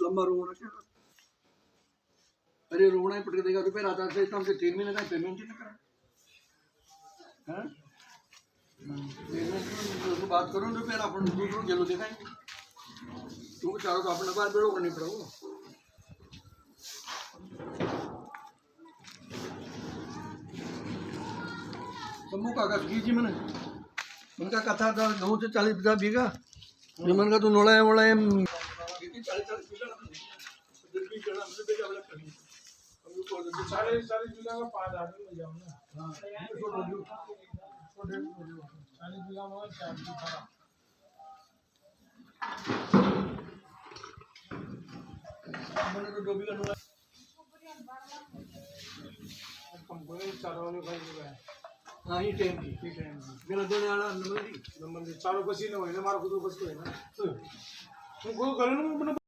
लंबा रोवणं क्या? अरे रोवणं है पटक देगा रुपये आता है तो हमसे 3 महीने का पेमेंट ही ना करा। हाँ पेमेंट बात करो रुपये अपन दूसरों गेलो दिखाएंगे तुमको चाहो तो अपने बार बेड़ो करनी पड़ेगा। समूह का कीजिए मैंने उनका कथा था 9 से 40 बीघा मन का तो नोड़ा है वोड़ा है 40 बीघा का 5 आदमी मिल जाओ ना। हाँ 40 बीघा में 4 बीघा मैंने तो 2 बीघा नोड़ा कंपनी चालवणे पाहिजे काय। हाँ ही टाइम की मेरा दोनों वाला नंबर चालू कशी नाही होईल मारा कुठं बसतोय ना तू करू ना